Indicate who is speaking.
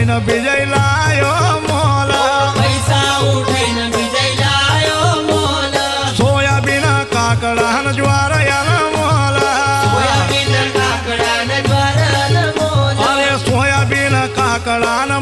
Speaker 1: उठाઈને વિજય લાયો મોલ
Speaker 2: પૈસા ઉઠાઈને વિજય લાયો મોલ
Speaker 1: સોયાબીન કાકડા ન જ્વાર મોલ
Speaker 2: સોયાબીન કાકડા ન જ્વાર મોલ
Speaker 1: અરે સોયાબીન કાકડા ન